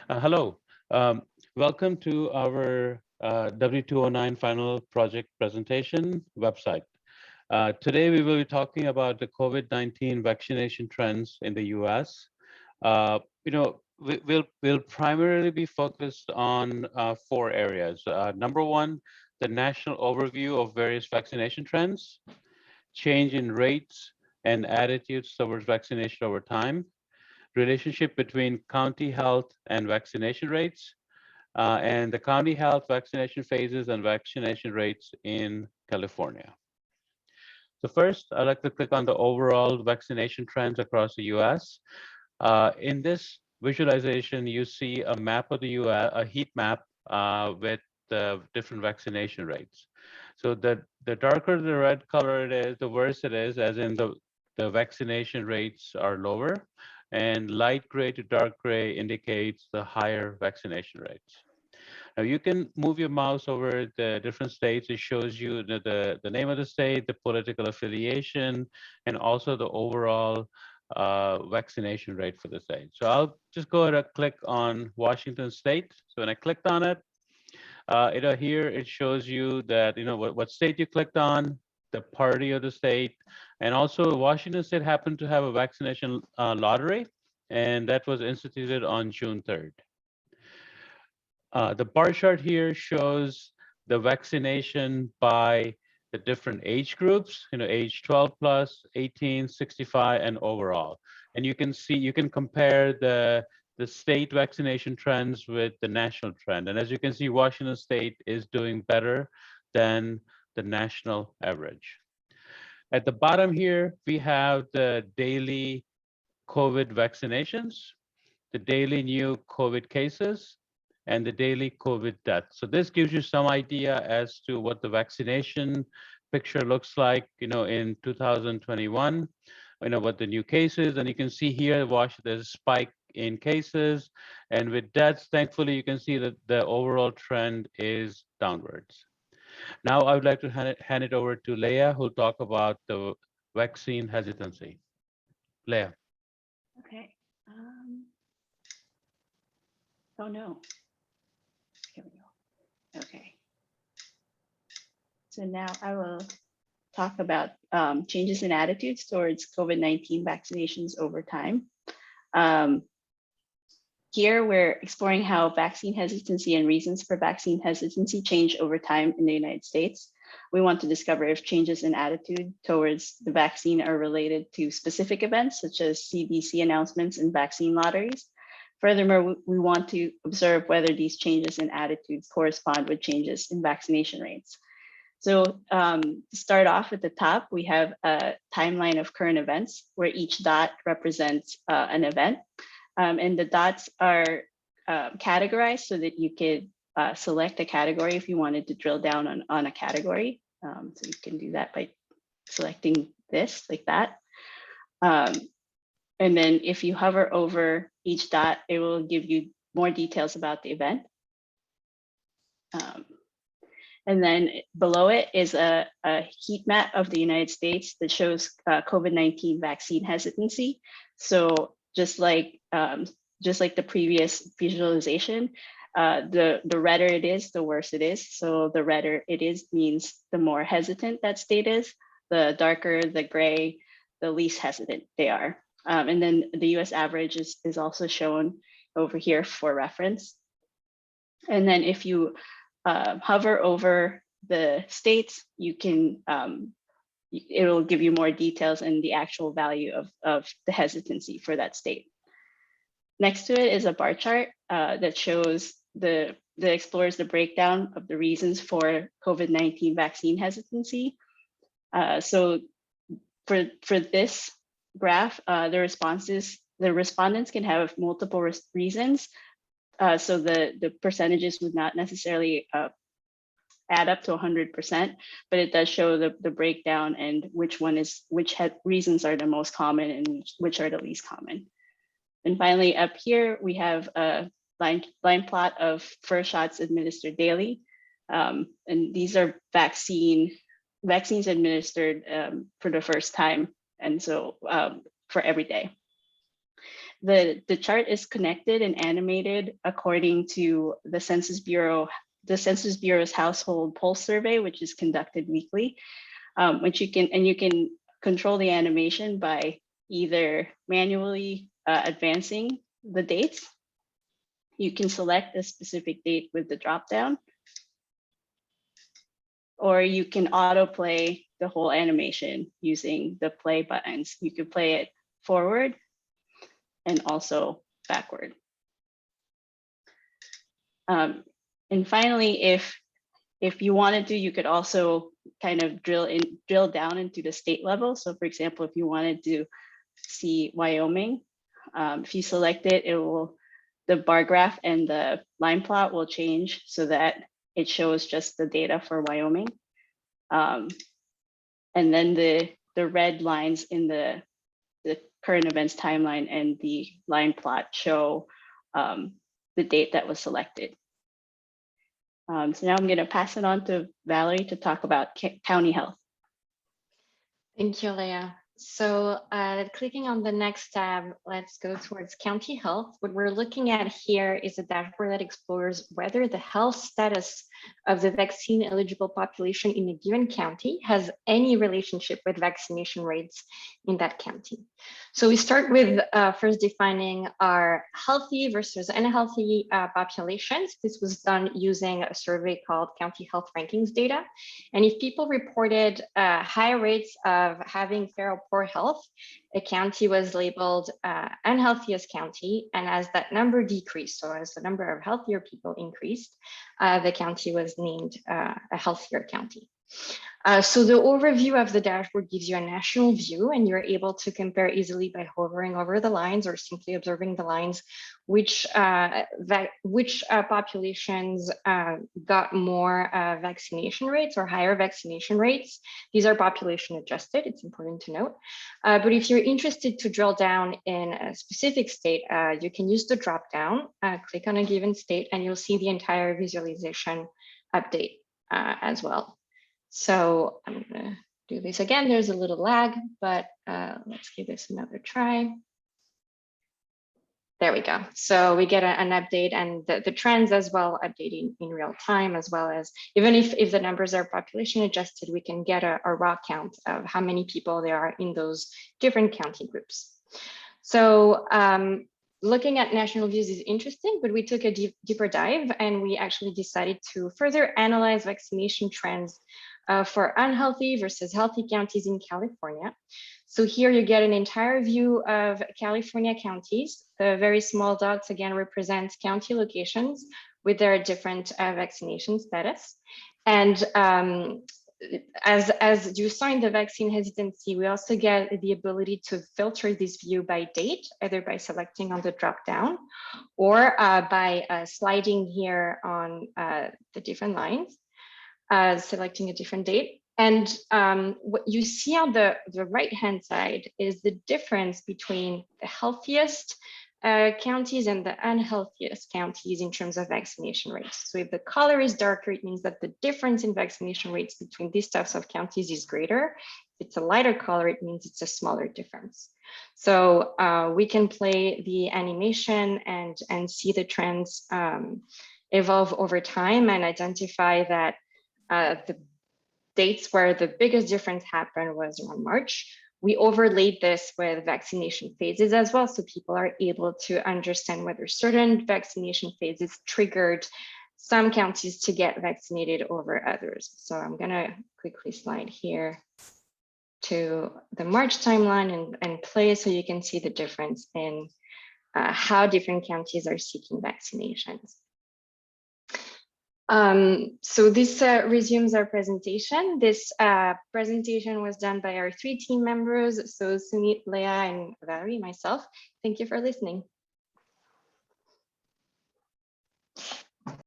Hello. Welcome to our W209 final project presentation website. Today we will be talking about the COVID-19 vaccination trends in the US. We'll primarily be focused on four areas. Number one, the national overview of various vaccination trends, change in rates and attitudes towards vaccination over time, relationship between county health and vaccination rates, and the county health vaccination phases and vaccination rates in California. So first, I'd like to click on the overall vaccination trends across the US. In this visualization, you see a map of the US, a heat map with the different vaccination rates. So the darker the red color it is, the worse it is, as in the vaccination rates are lower, and light gray to dark gray indicates the higher vaccination rates. Now you can move your mouse over the different states. It shows you the name of the state, the political affiliation, and also the overall vaccination rate for the state. So I'll just go ahead and click on Washington State. So when I clicked on it, here it shows you that what state you clicked on, the party of the state, and also Washington State happened to have a vaccination lottery, and that was instituted on June 3rd. The bar chart here shows the vaccination by the different age groups, age 12 plus, 18, 65, and overall. And you can see, you can compare the state vaccination trends with the national trend. And as you can see, Washington State is doing better than the national average. At the bottom here, we have the daily COVID vaccinations, the daily new COVID cases, and the daily COVID deaths. So this gives you some idea as to what the vaccination picture looks like, in 2021, what the new cases, and you can see here, there's a spike in cases, and with deaths, thankfully, you can see that the overall trend is downwards. Now, I would like to hand it over to Leah, who'll talk about the vaccine hesitancy. Leah. Okay. Oh no. Here we go. Okay. So now I will talk about changes in attitudes towards COVID-19 vaccinations over time. Here we're exploring how vaccine hesitancy and reasons for vaccine hesitancy change over time in the United States. We want to discover if changes in attitude towards the vaccine are related to specific events such as CDC announcements and vaccine lotteries. Furthermore, we want to observe whether these changes in attitudes correspond with changes in vaccination rates. So to start off at the top, we have a timeline of current events where each dot represents an event. And the dots are categorized so that you could select a category if you wanted to drill down on a category. So you can do that by selecting this like that. And then if you hover over each dot, it will give you more details about the event. And then below it is a heat map of the United States that shows COVID-19 vaccine hesitancy. So just like the previous visualization, the redder it is, the worse it is. So the redder it is means the more hesitant that state is. The darker the gray, the least hesitant they are. And then the US average is also shown over here for reference. And then if you hover over the states, you can, it will give you more details and the actual value of the hesitancy for that state. Next to it is a bar chart that shows that explores the breakdown of the reasons for COVID-19 vaccine hesitancy. So for this graph, the respondents can have multiple reasons. So the percentages would not necessarily add up to 100%, but it does show the breakdown and which reasons are the most common and which are the least common. And finally, up here, we have a line plot of first shots administered daily. And these are vaccines administered for the first time. And so for every day. The chart is connected and animated according to the Census Bureau's household pulse survey, which is conducted weekly, which you can control the animation by either manually advancing the dates. You can select a specific date with the dropdown, or you can autoplay the whole animation using the play buttons. You could play it forward and also backward. And finally, if you wanted to, you could also kind of drill down into the state level. So for example, if you wanted to see Wyoming, if you select it, the bar graph and the line plot will change so that it shows just the data for Wyoming. And then the red lines in the current events timeline and the line plot show the date that was selected. So now I'm going to pass it on to Valerie to talk about county health. Thank you, Leah. So clicking on the next tab, let's go towards county health. What we're looking at here is a dashboard that explores whether the health status of the vaccine eligible population in a given county has any relationship with vaccination rates in that county. So we start with first defining our healthy versus unhealthy populations. This was done using a survey called County Health Rankings Data. And if people reported high rates of having fair or poor health, a county was labeled unhealthiest county. And as that number decreased, so as the number of healthier people increased, the county was named a healthier county. So the overview of the dashboard gives you a national view, and you're able to compare easily by hovering over the lines or simply observing the lines, which populations got more vaccination rates or higher vaccination rates. These are population adjusted, it's important to note. But if you're interested to drill down in a specific state, you can use the drop down, click on a given state, and you'll see the entire visualization update as well. So I'm gonna do this again. There's a little lag, but let's give this another try. There we go. So we get an update, and the trends as well updating in real time, as well as even if the numbers are population adjusted, we can get a raw count of how many people there are in those different county groups. So looking at national views is interesting, but we took a deeper dive, and we actually decided to further analyze vaccination trends for unhealthy versus healthy counties in California. So here you get an entire view of California counties. The very small dots again represent county locations with their different vaccination status. And as you saw in the vaccine hesitancy, we also get the ability to filter this view by date, either by selecting on the drop down or by sliding here on the different lines, selecting a different date. And what you see on the right-hand side is the difference between the healthiest counties and the unhealthiest counties in terms of vaccination rates. So if the color is darker, it means that the difference in vaccination rates between these types of counties is greater. If it's a lighter color, it means it's a smaller difference. So we can play the animation and see the trends evolve over time and identify that the dates where the biggest difference happened was around March. We overlaid this with vaccination phases as well, so people are able to understand whether certain vaccination phases triggered some counties to get vaccinated over others. So I'm gonna quickly slide here to the March timeline and play so you can see the difference in how different counties are seeking vaccinations. So this resumes our presentation. This presentation was done by our 3 team members. So Sumit, Leah, and Valerie, myself. Thank you for listening.